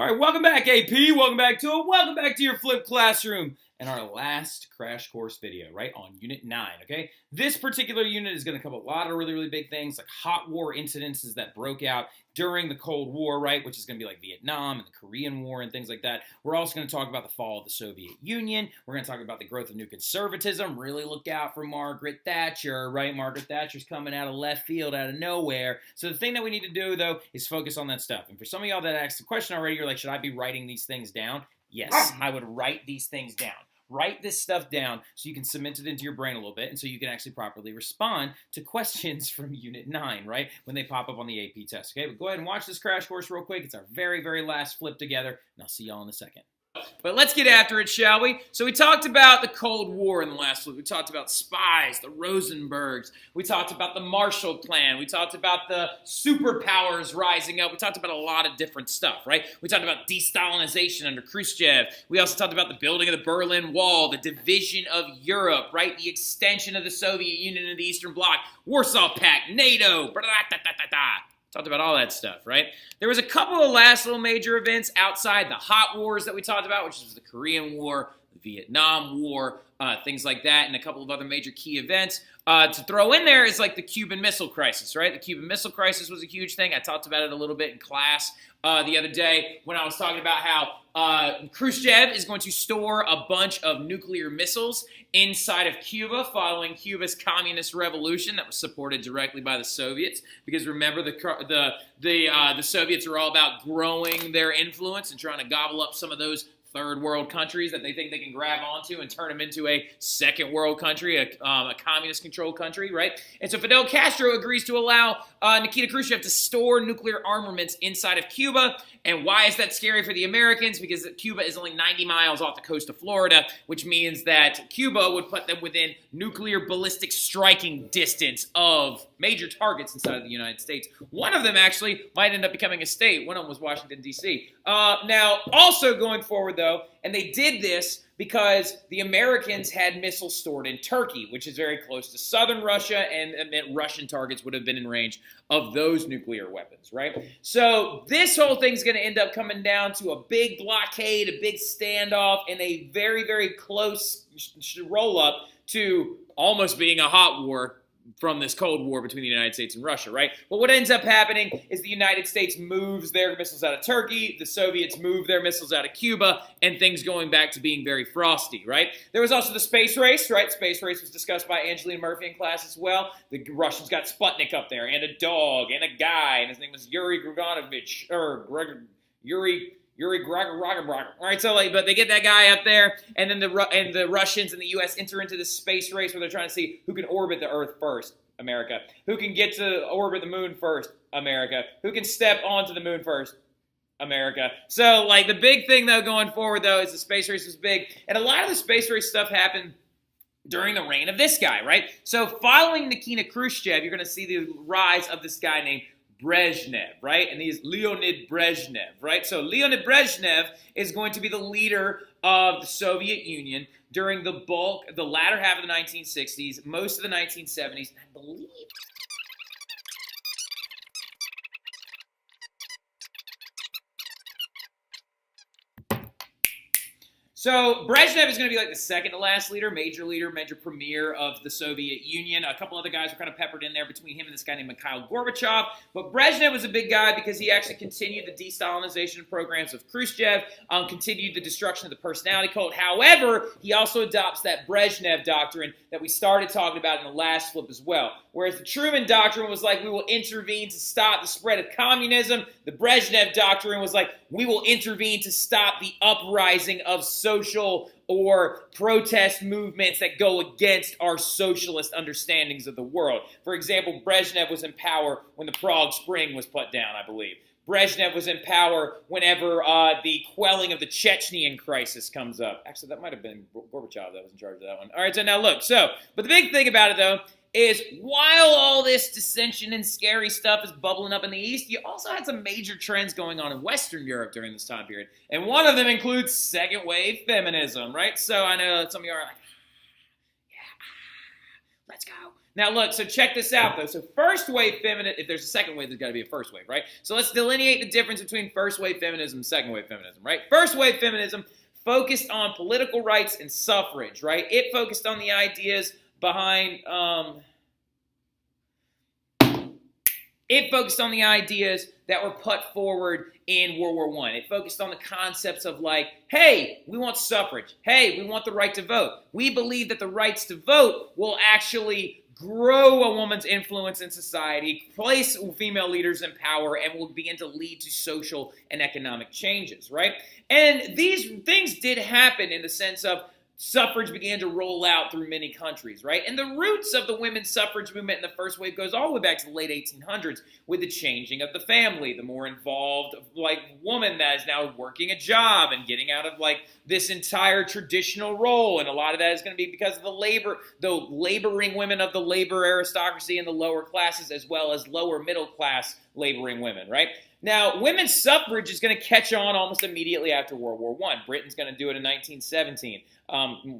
All right, welcome back, AP. Welcome back to it. Welcome back to your flipped classroom and our last crash course video, right, on Unit 9, okay? This particular unit is going to cover a lot of really, really big things, like hot war incidences that broke out during the Cold War, right, which is going to be like Vietnam and the Korean War and things like that. We're also going to talk about the fall of the Soviet Union. We're going to talk about the growth of new conservatism. Really look out for Margaret Thatcher, right? Margaret Thatcher's coming out of left field, out of nowhere. So the thing that we need to do, though, is focus on that stuff. And for some of y'all that asked the question already, you're like, should I be writing these things down? Yes, I would write these things down. Write this stuff down so you can cement it into your brain a little bit and so you can actually properly respond to questions from Unit 9, right, when they pop up on the AP test, okay? But go ahead and watch this crash course real quick. It's our very, very last flip together, and I'll see y'all in a second. But let's get after it, shall we? So we talked about the Cold War in the last flip. We talked about spies, the Rosenbergs. We talked about the Marshall Plan. We talked about the superpowers rising up. We talked about a lot of different stuff, right? We talked about de-Stalinization under Khrushchev. We also talked about the building of the Berlin Wall, the division of Europe, right? The extension of the Soviet Union into the Eastern Bloc, Warsaw Pact, NATO, talked about all that stuff, right? There was a couple of last little major events outside the hot wars that we talked about, which was the Korean War, the Vietnam War, things like that, and a couple of other major key events. To throw in there is like the Cuban Missile Crisis, right? The Cuban Missile Crisis was a huge thing. I talked about it a little bit in class the other day when I was talking about how Khrushchev is going to store a bunch of nuclear missiles inside of Cuba following Cuba's communist revolution that was supported directly by the Soviets. Because remember, the Soviets are all about growing their influence and trying to gobble up some of those third world countries that they think they can grab onto and turn them into a second world country, a communist controlled country, right? And so Fidel Castro agrees to allow Nikita Khrushchev to store nuclear armaments inside of Cuba. And why is that scary for the Americans? Because Cuba is only 90 miles off the coast of Florida, which means that Cuba would put them within nuclear ballistic striking distance of major targets inside of the United States. One of them actually might end up becoming a state. One of them was Washington, D.C. Now, also going forward, though, and they did this because the Americans had missiles stored in Turkey, which is very close to southern Russia, and it meant Russian targets would have been in range of those nuclear weapons, right? So this whole thing's going to end up coming down to a big blockade, a big standoff, and a very, very close roll-up to almost being a hot war from this Cold War between the United States and Russia, right? But what ends up happening is the United States moves their missiles out of Turkey, the Soviets move their missiles out of Cuba, and things going back to being very frosty, right? There was also the space race, right? Space race was discussed by Angelina Murphy in class as well. The Russians got Sputnik up there, and a dog, and a guy, and his name was Yuri Gaganovich, or Yuri Gaganovich. All right, so but they get that guy up there, and then the Russians and the U.S. enter into this space race where they're trying to see who can orbit the Earth first, America. Who can get to orbit the moon first, America. Who can step onto the moon first, America. So, the big thing, though, going forward, though, is the space race was big, and a lot of the space race stuff happened during the reign of this guy, right? So, following Nikita Khrushchev, you're going to see the rise of this guy named Brezhnev, right? And he's Leonid Brezhnev, right? So Leonid Brezhnev is going to be the leader of the Soviet Union during the latter half of the 1960s, most of the 1970s, and I believe so Brezhnev is going to be the second to last leader, major premier of the Soviet Union. A couple other guys were kind of peppered in there between him and this guy named Mikhail Gorbachev. But Brezhnev was a big guy because he actually continued the de-Stalinization programs of Khrushchev, continued the destruction of the personality cult. However, he also adopts that Brezhnev doctrine that we started talking about in the last flip as well. Whereas the Truman doctrine was we will intervene to stop the spread of communism. The Brezhnev doctrine was we will intervene to stop the uprising of social or protest movements that go against our socialist understandings of the world. For example, Brezhnev was in power when the Prague Spring was put down, I believe. Brezhnev was in power whenever the quelling of the Chechenian crisis comes up. Actually, that might have been Gorbachev that was in charge of that one. All right, so now look. But the big thing about it, though, is while all this dissension and scary stuff is bubbling up in the East, you also had some major trends going on in Western Europe during this time period. And one of them includes second wave feminism, right? So I know some of you are like, yeah, let's go. Now look, so check this out though. So first wave feminism, if there's a second wave, there's got to be a first wave, right? So let's delineate the difference between first wave feminism and second wave feminism, right? First wave feminism focused on political rights and suffrage, right? It focused on the ideas behind, it focused on the ideas that were put forward in World War I. It focused on the concepts of like, hey, we want suffrage. Hey, we want the right to vote. We believe that the rights to vote will actually grow a woman's influence in society, place female leaders in power, and will begin to lead to social and economic changes, right? And these things did happen in the sense of suffrage began to roll out through many countries, right? And the roots of the women's suffrage movement in the first wave goes all the way back to the late 1800s with the changing of the family, the more involved, like, woman that is now working a job and getting out of, like, this entire traditional role. And a lot of that is going to be because of the laboring women of the labor aristocracy and the lower classes, as well as lower middle class laboring women, right? Now, women's suffrage is going to catch on almost immediately after World War I. Britain's going to do it in 1917.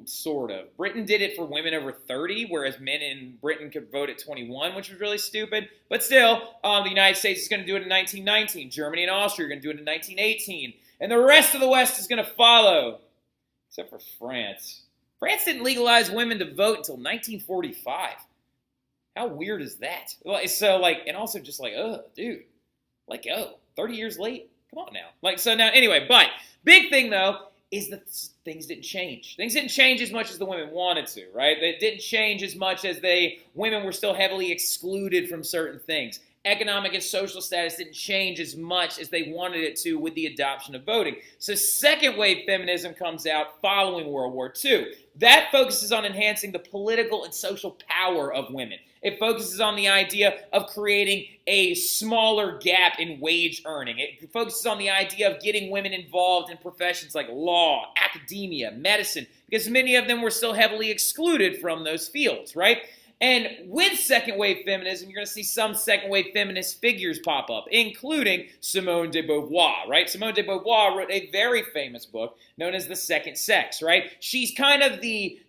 Sort of. Britain did it for women over 30, whereas men in Britain could vote at 21, which was really stupid. But still, the United States is going to do it in 1919. Germany and Austria are going to do it in 1918. And the rest of the West is going to follow, except for France. France didn't legalize women to vote until 1945. How weird is that? So, like, and also just like, dude, like, 30 years late? Come on now. Like, so now, anyway, but big thing, though, is that things didn't change. Things didn't change as much as the women wanted to, right? They didn't change as much as women were still heavily excluded from certain things. Economic and social status didn't change as much as they wanted it to with the adoption of voting. So second wave feminism comes out following World War II. That focuses on enhancing the political and social power of women. It focuses on the idea of creating a smaller gap in wage earning. It focuses on the idea of getting women involved in professions like law, academia, medicine, because many of them were still heavily excluded from those fields, right? And with second wave feminism, you're going to see some second wave feminist figures pop up, including Simone de Beauvoir, right? Simone de Beauvoir wrote a very famous book known as The Second Sex, right? She's kind of the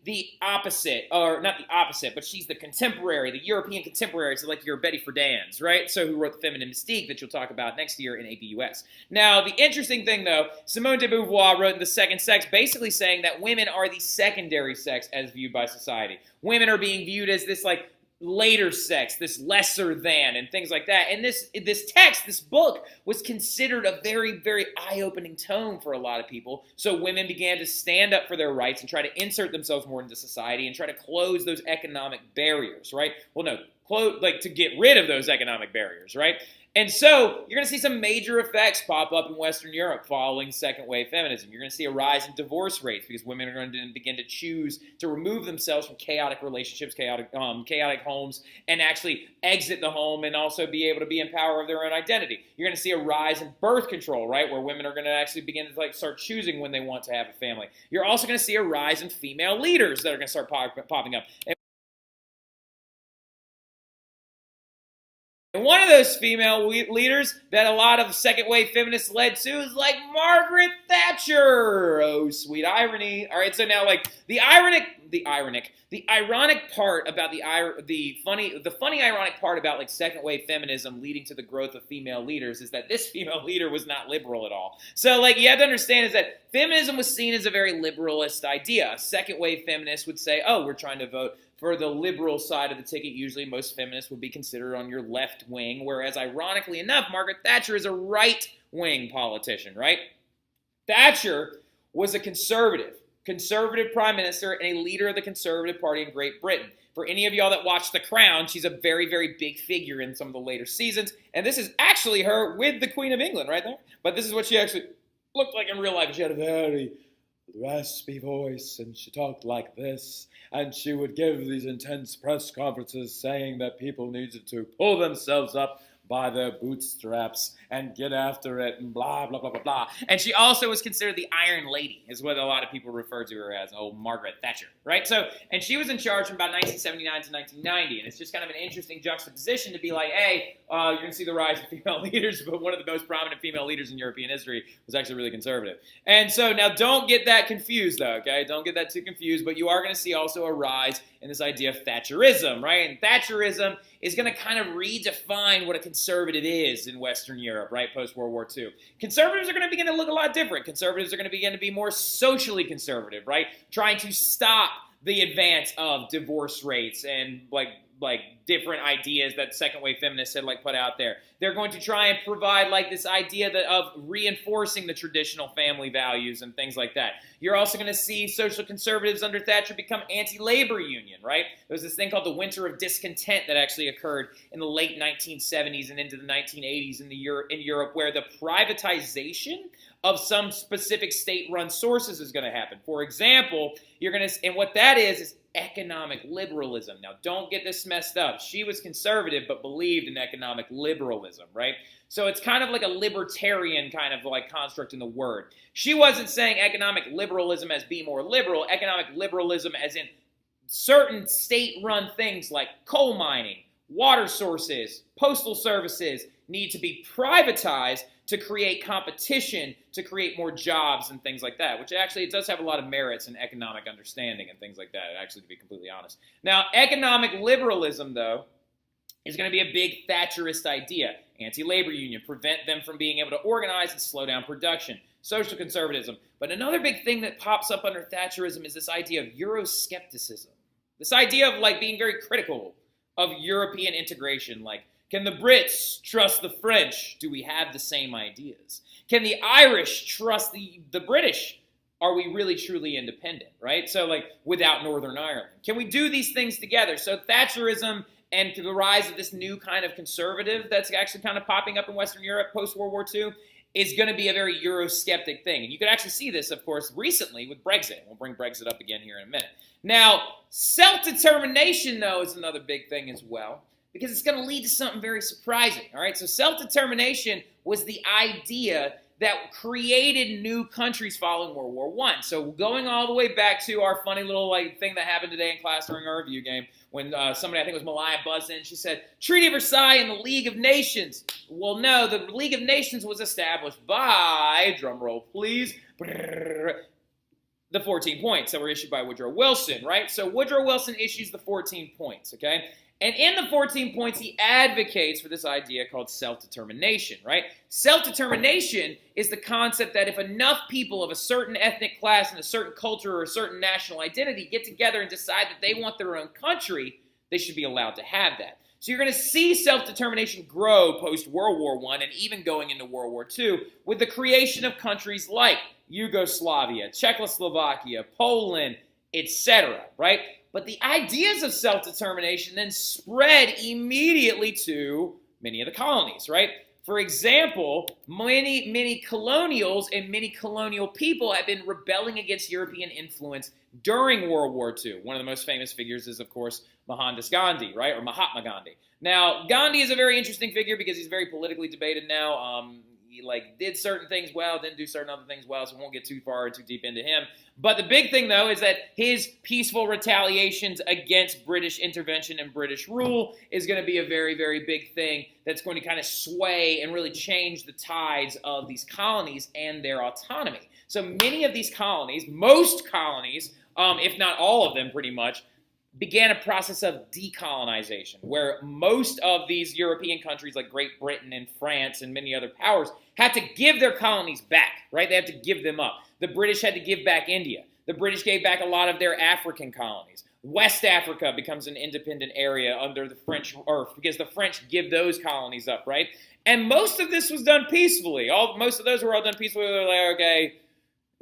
opposite, or not the opposite, but she's the contemporary, the European contemporary, so like your Betty Friedan's, right? So who wrote The Feminine Mystique that you'll talk about next year in APUS. Now, the interesting thing, though, Simone de Beauvoir wrote The Second Sex basically saying that women are the secondary sex as viewed by society. Women are being viewed as this, like, later sex, this lesser than, and things like that. And this text, this book, was considered a very, very eye-opening tone for a lot of people. So women began to stand up for their rights and try to insert themselves more into society and try to close those economic barriers, right? Well, no, to get rid of those economic barriers, right? And so you're going to see some major effects pop up in Western Europe following second wave feminism. You're going to see a rise in divorce rates because women are going to begin to choose to remove themselves from chaotic relationships, chaotic homes, and actually exit the home and also be able to be in power of their own identity. You're going to see a rise in birth control, right, where women are going to actually begin to start choosing when they want to have a family. You're also going to see a rise in female leaders that are going to start popping up. And one of those female leaders that a lot of second wave feminists led to is like Margaret Thatcher. Oh, sweet irony. All right, so now like the ironic part about the funny ironic part about like second wave feminism leading to the growth of female leaders is that this female leader was not liberal at all. So like you have to understand is that feminism was seen as a very liberalist idea. A second wave feminist would say, oh, we're trying to vote for the liberal side of the ticket. Usually most feminists would be considered on your left wing, whereas ironically enough, Margaret Thatcher is a right-wing politician, right? Thatcher was a conservative prime minister and a leader of the Conservative Party in Great Britain. For any of y'all that watch The Crown, she's a very, very big figure in some of the later seasons, and this is actually her with the Queen of England right there. But this is what she actually looked like in real life. She had a very raspy voice, and she talked like this, and she would give these intense press conferences saying that people needed to pull themselves up by their bootstraps and get after it and blah, blah, blah, blah, blah. And she also was considered the Iron Lady, is what a lot of people refer to her as, Margaret Thatcher, right? So, and she was in charge from about 1979 to 1990, and it's just kind of an interesting juxtaposition to be like, hey, you're going to see the rise of female leaders, but one of the most prominent female leaders in European history was actually really conservative. And so now don't get that confused, though, okay? Don't get that too confused, but you are going to see also a rise and this idea of Thatcherism, right? And Thatcherism is going to kind of redefine what a conservative is in Western Europe, right, post-World War II. Conservatives are going to begin to look a lot different. Conservatives are going to begin to be more socially conservative, right, trying to stop the advance of divorce rates and like different ideas that second wave feminists had put out there. They're going to try and provide this idea of reinforcing the traditional family values and things like that. You're also going to see social conservatives under Thatcher become anti-labor union, right? There was this thing called the Winter of Discontent that actually occurred in the late 1970s and into the 1980s in Europe, where the privatization of some specific state-run sources is going to happen. For example, and what that is economic liberalism. Now, don't get this messed up. She was conservative, but believed in economic liberalism, right? So it's kind of like a libertarian kind of construct in the word. She wasn't saying economic liberalism as be more liberal, economic liberalism as in certain state-run things like coal mining, water sources, postal services need to be privatized to create competition, to create more jobs and things like that, which actually it does have a lot of merits in economic understanding and things like that, actually, to be completely honest. Now, economic liberalism, though, is going to be a big Thatcherist idea. Anti-labor union, prevent them from being able to organize and slow down production. Social conservatism. But another big thing that pops up under Thatcherism is this idea of Euroscepticism. This idea of being very critical of European integration, can the Brits trust the French? Do we have the same ideas? Can the Irish trust the British? Are we really truly independent, right? So without Northern Ireland. Can we do these things together? So Thatcherism and the rise of this new kind of conservative that's actually kind of popping up in Western Europe post-World War II is going to be a very Eurosceptic thing. And you can actually see this, of course, recently with Brexit. We'll bring Brexit up again here in a minute. Now, self-determination, though, is another big thing as well, because it's going to lead to something very surprising, all right? So self-determination was the idea that created new countries following World War I. So going all the way back to our funny little thing that happened today in class during our review game when somebody, I think it was Malaya, buzzed in, she said, Treaty of Versailles and the League of Nations. Well, no, the League of Nations was established by, drum roll please, the 14 points that were issued by Woodrow Wilson, right? So Woodrow Wilson issues the 14 points, okay? And in the 14 points, he advocates for this idea called self-determination, right? Self-determination is the concept that if enough people of a certain ethnic class and a certain culture or a certain national identity get together and decide that they want their own country, they should be allowed to have that. So you're going to see self-determination grow post-World War I and even going into World War II with the creation of countries like Yugoslavia, Czechoslovakia, Poland, etc., right? But the ideas of self-determination then spread immediately to many of the colonies, right? For example, many colonials and many colonial people have been rebelling against European influence during World War II. One of the most famous figures is, of course, Mohandas Gandhi, right? Or Mahatma Gandhi. Now, Gandhi is a very interesting figure because he's very politically debated now. He did certain things well, didn't do certain other things well, so we won't get too far or too deep into him. But the big thing, though, is that his peaceful retaliations against British intervention and British rule is going to be a very, very big thing that's going to kind of sway and really change the tides of these colonies and their autonomy. So many of these colonies, most colonies, if not all of them pretty much, began a process of decolonization, where most of these European countries like Great Britain and France and many other powers had to give their colonies back, right? They had to give them up. The British had to give back India. The British gave back a lot of their African colonies. West Africa becomes an independent area under the French, or because the French give those colonies up, right? And most of this was done peacefully. Most of those were all done peacefully. They're like, okay,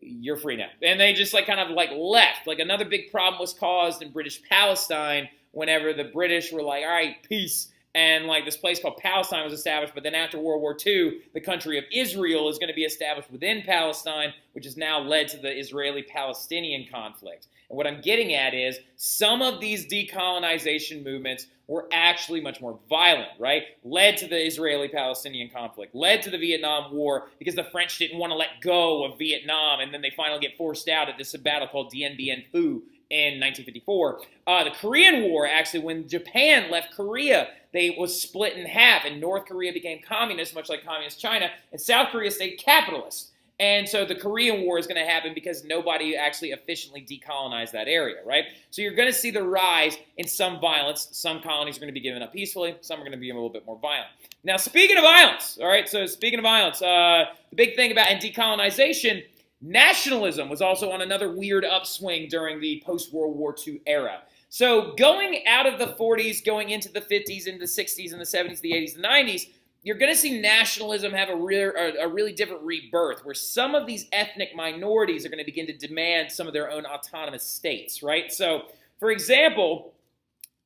you're free now. And they just left. Another big problem was caused in British Palestine whenever the British were like, all right, peace. And this place called Palestine was established. But then after World War II, the country of Israel is going to be established within Palestine, which has now led to the Israeli-Palestinian conflict. And what I'm getting at is some of these decolonization movements were actually much more violent, right? Led to the Israeli-Palestinian conflict, led to the Vietnam War because the French didn't want to let go of Vietnam, and then they finally get forced out at this battle called Dien Bien Phu in 1954. The Korean War, actually, when Japan left Korea, they was split in half, and North Korea became communist, much like communist China, and South Korea stayed capitalist. And so the Korean War is going to happen because nobody actually efficiently decolonized that area, right? So you're going to see the rise in some violence. Some colonies are going to be given up peacefully. Some are going to be a little bit more violent. Now, speaking of violence, all right, so speaking of violence, the big thing about decolonization, nationalism was also on another weird upswing during the post-World War II era. So going out of the 40s, going into the 50s, into the 60s, and the 70s, the 80s, the 90s, you're going to see nationalism have a really different rebirth, where some of these ethnic minorities are going to begin to demand some of their own autonomous states, right? So, for example,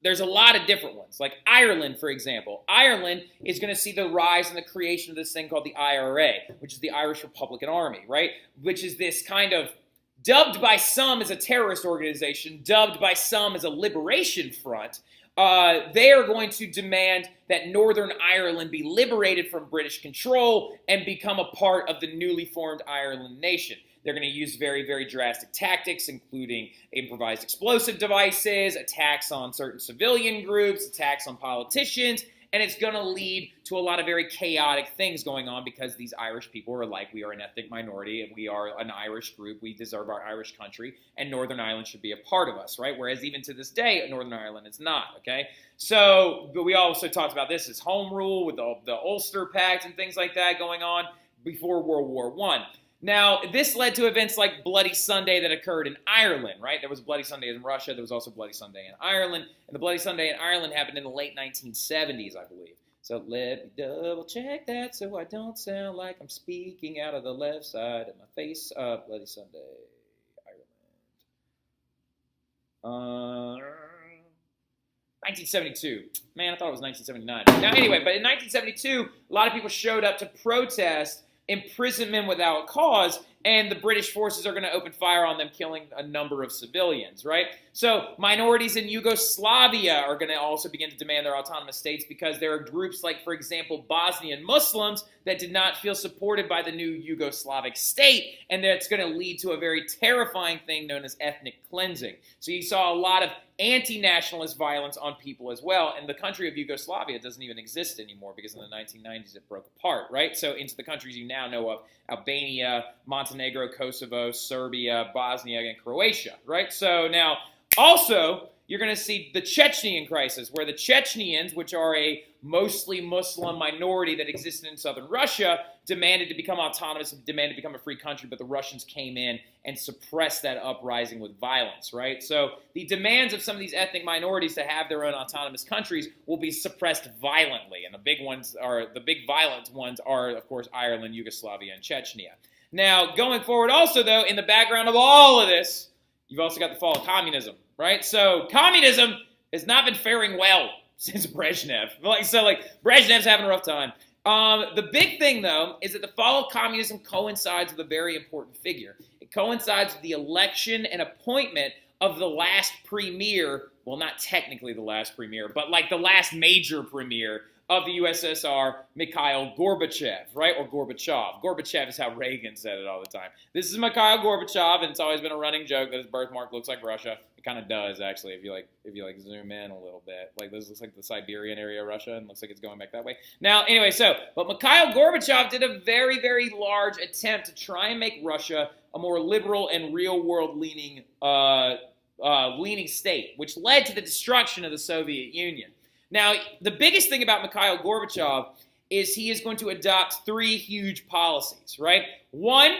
there's a lot of different ones, like Ireland, for example. Ireland is going to see the rise and the creation of this thing called the IRA, which is the Irish Republican Army, right? Which is this kind of, dubbed by some as a terrorist organization, dubbed by some as a liberation front. They are going to demand that Northern Ireland be liberated from British control and become a part of the newly formed Ireland nation. They're going to use very, very drastic tactics, including improvised explosive devices, attacks on certain civilian groups, attacks on politicians, and it's going to lead to a lot of very chaotic things going on because these Irish people are like, we are an ethnic minority, and we are an Irish group, we deserve our Irish country, and Northern Ireland should be a part of us, right? Whereas even to this day, Northern Ireland is not, okay? So, but we also talked about this as home rule with the Ulster Pact and things like that going on before World War I. Now, this led to events like Bloody Sunday that occurred in Ireland, right? There was Bloody Sunday in Russia. There was also Bloody Sunday in Ireland. And the Bloody Sunday in Ireland happened in the late 1970s, I believe. So let me double check that so I don't sound like I'm speaking out of the left side of my face. Bloody Sunday, Ireland. 1972. Man, I thought it was 1979. Now, anyway, but in 1972, a lot of people showed up to protest imprisonment without cause, and the British forces are going to open fire on them, killing a number of civilians, right? So minorities in Yugoslavia are going to also begin to demand their autonomous states because there are groups like, for example, Bosnian Muslims that did not feel supported by the new Yugoslavic state, and that's going to lead to a very terrifying thing known as ethnic cleansing. So you saw a lot of anti-nationalist violence on people as well, and the country of Yugoslavia doesn't even exist anymore because in the 1990s it broke apart, right? So into the countries you now know of, Albania, Montenegro, Kosovo, Serbia, Bosnia, and Croatia, right? So now, also, you're going to see the Chechenian crisis, where the Chechenians, which are a mostly Muslim minority that existed in southern Russia, demanded to become autonomous and demanded to become a free country, but the Russians came in and suppressed that uprising with violence, right? So the demands of some of these ethnic minorities to have their own autonomous countries will be suppressed violently, and the big violent ones are, of course, Ireland, Yugoslavia, and Chechnya. Now, going forward also, though, in the background of all of this, you've also got the fall of communism, right? So communism has not been faring well since Brezhnev. Brezhnev's having a rough time. The big thing, though, is that the fall of communism coincides with a very important figure. It coincides with the election and appointment of the last premier, well, not technically the last premier, but like the last major premier of the USSR, Mikhail Gorbachev, right? Or Gorbachev. Gorbachev is how Reagan said it all the time. This is Mikhail Gorbachev, and it's always been a running joke that his birthmark looks like Russia. It kind of does, actually, if you zoom in a little bit. Like, this looks like the Siberian area of Russia, and looks like it's going back that way. Now, anyway, but Mikhail Gorbachev did a very, very large attempt to try and make Russia a more liberal and real-world leaning state, which led to the destruction of the Soviet Union. Now, the biggest thing about Mikhail Gorbachev is he is going to adopt three huge policies, right? One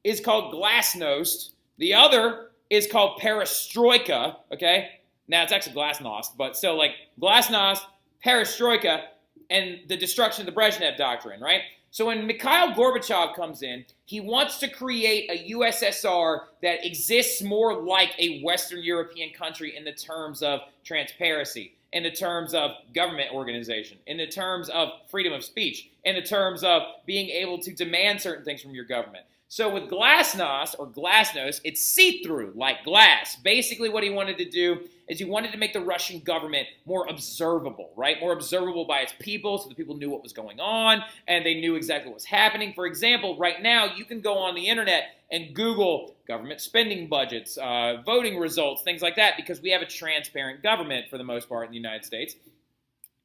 is called glasnost. The other is called perestroika, okay? Now, it's actually glasnost, but so like glasnost, perestroika, and the destruction of the Brezhnev Doctrine, right? So when Mikhail Gorbachev comes in, he wants to create a USSR that exists more like a Western European country in the terms of transparency, in the terms of government organization, in the terms of freedom of speech, in the terms of being able to demand certain things from your government. So with glasnost, or glasnost, it's see-through, like glass. Basically what he wanted to do is he wanted to make the Russian government more observable, right? More observable by its people, so the people knew what was going on, and they knew exactly what was happening. For example, right now, you can go on the internet and Google government spending budgets, voting results, things like that, because we have a transparent government for the most part in the United States.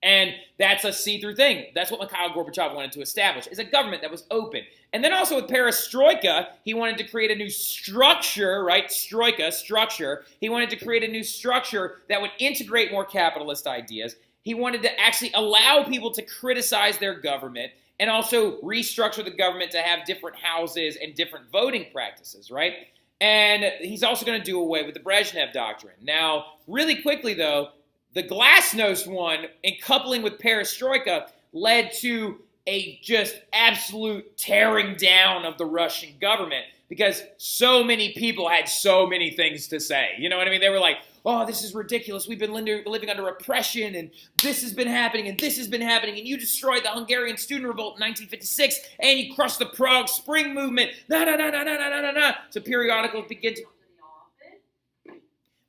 And that's a see-through thing. That's what Mikhail Gorbachev wanted to establish, is a government that was open. And then also with perestroika, he wanted to create a new structure, right? Structure. He wanted to create a new structure that would integrate more capitalist ideas. He wanted to actually allow people to criticize their government and also restructure the government to have different houses and different voting practices, right? And he's also going to do away with the Brezhnev Doctrine. Now, really quickly, though, the Glasnost one, in coupling with perestroika, led to a just absolute tearing down of the Russian government because so many people had so many things to say. You know what I mean? They were like, oh, this is ridiculous. We've been living under oppression, and this has been happening, and this has been happening, and you destroyed the Hungarian student revolt in 1956, and you crushed the Prague Spring movement. So periodicals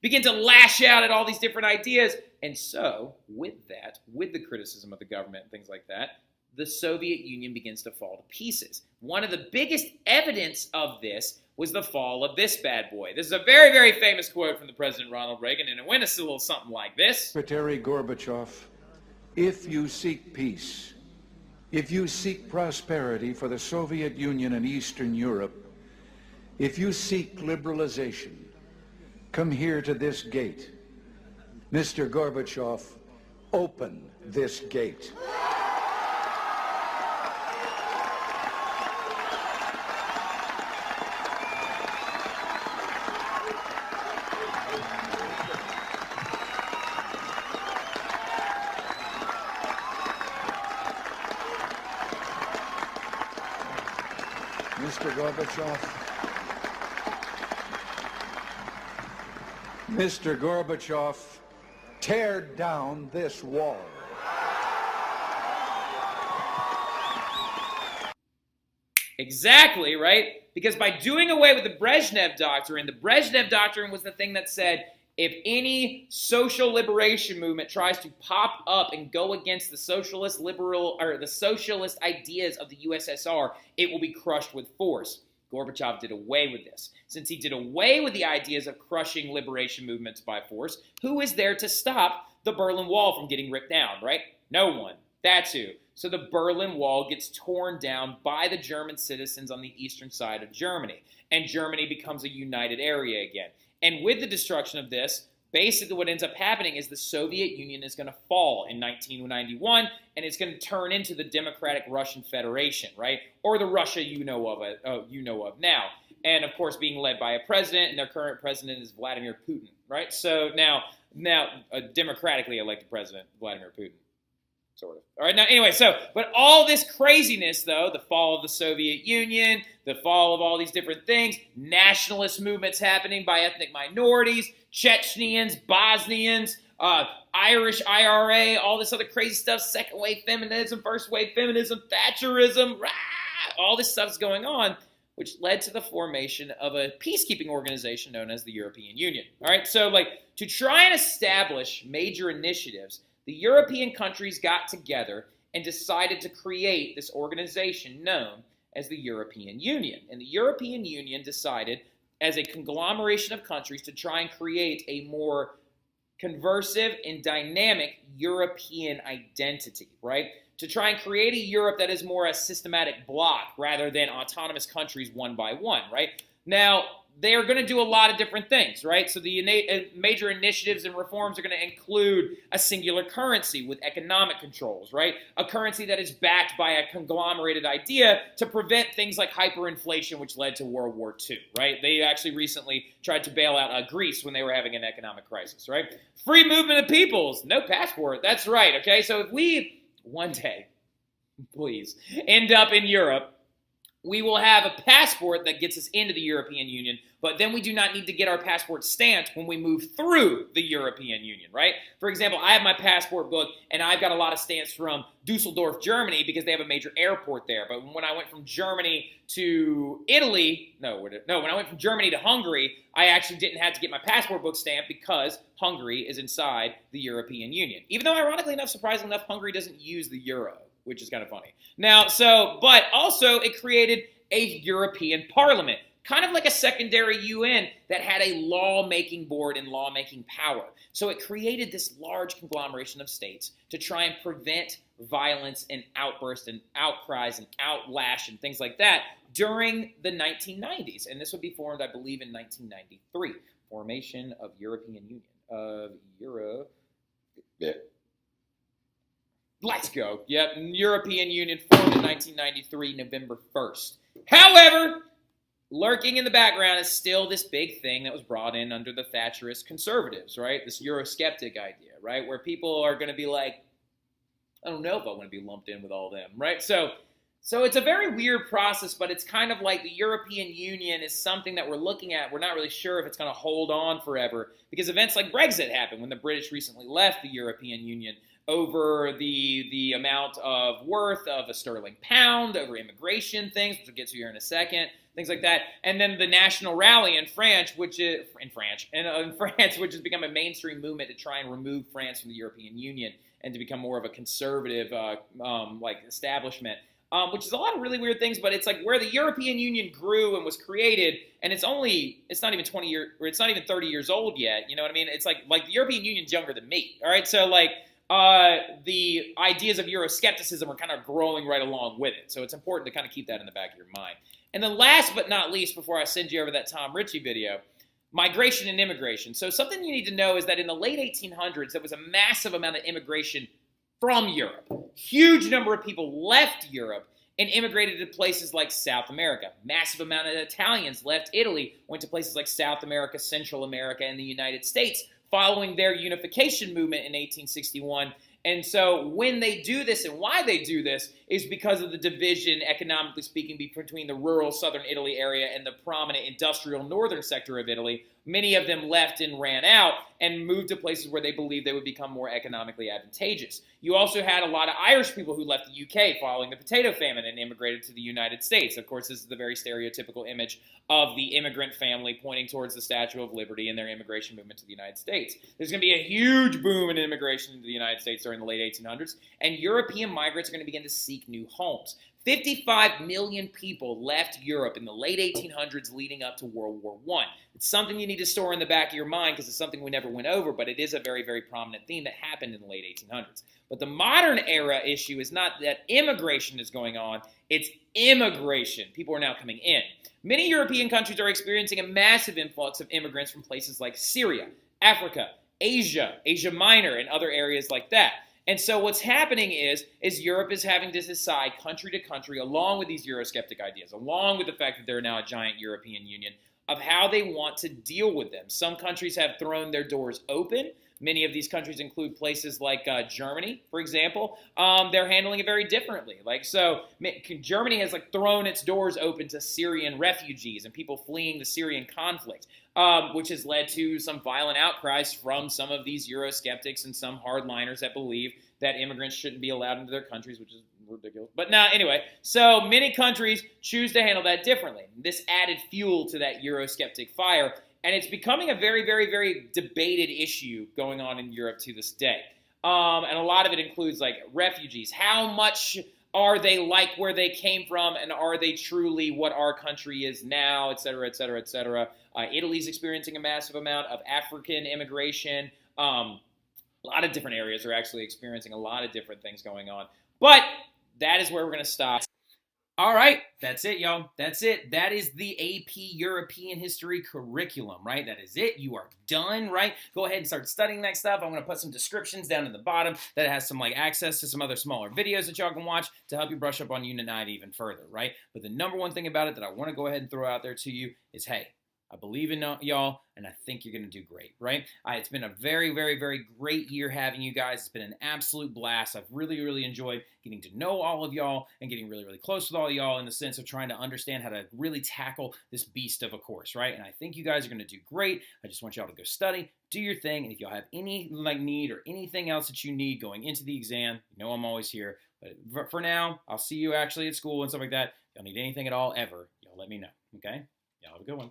begin to lash out at all these different ideas. And so, with that, with the criticism of the government and things like that, the Soviet Union begins to fall to pieces. One of the biggest evidence of this was the fall of this bad boy. This is a very, very famous quote from the President Ronald Reagan, and it went a little something like this. Secretary Gorbachev, if you seek peace, if you seek prosperity for the Soviet Union and Eastern Europe, if you seek liberalization, come here to this gate. Mr. Gorbachev, open this gate. Mr. Gorbachev, tear down this wall. Exactly, right? Because by doing away with the Brezhnev Doctrine was the thing that said, if any social liberation movement tries to pop up and go against the socialist ideas of the USSR, it will be crushed with force. Gorbachev did away with this. Since he did away with the ideas of crushing liberation movements by force, who is there to stop the Berlin Wall from getting ripped down, right? No one. That's who. So the Berlin Wall gets torn down by the German citizens on the eastern side of Germany, and Germany becomes a united area again. And with the destruction of this, basically what ends up happening is the Soviet Union is going to fall in 1991, and it's going to turn into the Democratic Russian Federation, right? Or the Russia you know of now. And, of course, being led by a president, and their current president is Vladimir Putin, right? So now a democratically elected president, Vladimir Putin. Sort of. All right, now, anyway, but all this craziness, though, the fall of the Soviet Union, the fall of all these different things, nationalist movements happening by ethnic minorities, Chechens, Bosnians, Irish IRA, all this other crazy stuff, second wave feminism, first wave feminism, Thatcherism, all this stuff's going on, which led to the formation of a peacekeeping organization known as the European Union. All right, so to try and establish major initiatives, the European countries got together and decided to create this organization known as the European Union. And the European Union decided, as a conglomeration of countries, to try and create a more conversive and dynamic European identity, right? To try and create a Europe that is more a systematic bloc rather than autonomous countries one by one, right? Now, they are going to do a lot of different things, right? So the major initiatives and reforms are going to include a singular currency with economic controls, right? A currency that is backed by a conglomerated idea to prevent things like hyperinflation, which led to World War II, right? They actually recently tried to bail out Greece when they were having an economic crisis, right? Free movement of peoples, no passport. That's right, okay? So if we one day, please, end up in Europe, we will have a passport that gets us into the European Union, but then we do not need to get our passport stamped when we move through the European Union, right? For example, I have my passport book, and I've got a lot of stamps from Dusseldorf, Germany, because they have a major airport there. But when I went from Germany to Italy, when I went from Germany to Hungary, I actually didn't have to get my passport book stamped because Hungary is inside the European Union. Even though, ironically enough, surprisingly enough, Hungary doesn't use the euro, which is kind of funny. Now, but also it created a European Parliament kind of like a secondary UN that had a lawmaking board and lawmaking power. So it created this large conglomeration of states to try and prevent violence and outbursts and outcries and outlash and things like that during the 1990s. And this would be formed, I believe, in 1993. Formation of European Union. Let's go. Yep, European Union formed in 1993, November 1st. However, lurking in the background is still this big thing that was brought in under the Thatcherist conservatives, right? This Eurosceptic idea, right? Where people are going to be like, I don't know if I want to be lumped in with all them, right? So it's a very weird process, but it's kind of like the European Union is something that we're looking at. We're not really sure if it's going to hold on forever because events like Brexit happened when the British recently left the European Union over the amount of worth of a sterling pound, over immigration things, which we'll get to here in a second, things like that. And then the National Rally in France, which has become a mainstream movement to try and remove France from the European Union and to become more of a conservative establishment. Which is a lot of really weird things, but it's like where the European Union grew and was created, and it's not even 20 years, or it's not even 30 years old yet. You know what I mean? It's like the European Union's younger than me. All right, so the ideas of Euroscepticism are kind of growing right along with it. So it's important to kind of keep that in the back of your mind. And then last but not least, before I send you over that Tom Ritchie video, migration and immigration. So something you need to know is that in the late 1800s, there was a massive amount of immigration from Europe. Huge number of people left Europe and immigrated to places like South America. Massive amount of Italians left Italy, went to places like South America, Central America, and the United States following their unification movement in 1861. And so when they do this and why they do this is because of the division, economically speaking, between the rural southern Italy area and the prominent industrial northern sector of Italy. Many of them left and ran out and moved to places where they believed they would become more economically advantageous. You also had a lot of Irish people who left the UK following the potato famine and immigrated to the United States. Of course, this is the very stereotypical image of the immigrant family pointing towards the Statue of Liberty and their immigration movement to the United States. There's going to be a huge boom in immigration into the United States during the late 1800s, and European migrants are going to begin to seek new homes. 55 million people left Europe in the late 1800s leading up to World War I. It's something you need to store in the back of your mind because it's something we never went over, but it is a very, very prominent theme that happened in the late 1800s. But the modern era issue is not that immigration is going on, it's immigration. People are now coming in. Many European countries are experiencing a massive influx of immigrants from places like Syria, Africa, Asia, Asia Minor, and other areas like that. And so what's happening is Europe is having to decide country to country, along with these Eurosceptic ideas, along with the fact that they're now a giant European Union, of how they want to deal with them. Some countries have thrown their doors open. Many of these countries include places like Germany, for example. They're handling it very differently. Germany has thrown its doors open to Syrian refugees and people fleeing the Syrian conflict, which has led to some violent outcries from some of these Eurosceptics and some hardliners that believe that immigrants shouldn't be allowed into their countries, which is ridiculous. But now, anyway, so many countries choose to handle that differently. This added fuel to that Eurosceptic fire. And it's becoming a very, very, very debated issue going on in Europe to this day. And a lot of it includes refugees. How much are they like where they came from, and are they truly what our country is now, et cetera, et cetera, et cetera. Italy's experiencing a massive amount of African immigration. A lot of different areas are actually experiencing a lot of different things going on. But that is where we're going to stop. All right, that's it, y'all. That's it. That is the AP European History curriculum, right? That is it. You are done, right? Go ahead and start studying that stuff. I'm going to put some descriptions down in the bottom that has some access to some other smaller videos that y'all can watch to help you brush up on Unit 9 even further, right? But the number one thing about it that I want to go ahead and throw out there to you is, hey, I believe in y'all, and I think you're going to do great, right? It's been a very, very, very great year having you guys. It's been an absolute blast. I've really, really enjoyed getting to know all of y'all and getting really, really close with all of y'all in the sense of trying to understand how to really tackle this beast of a course, right? And I think you guys are going to do great. I just want y'all to go study, do your thing, and if y'all have any need or anything else that you need going into the exam, you know I'm always here. But for now, I'll see you actually at school and stuff like that. If y'all need anything at all, ever, y'all let me know, okay? Y'all have a good one.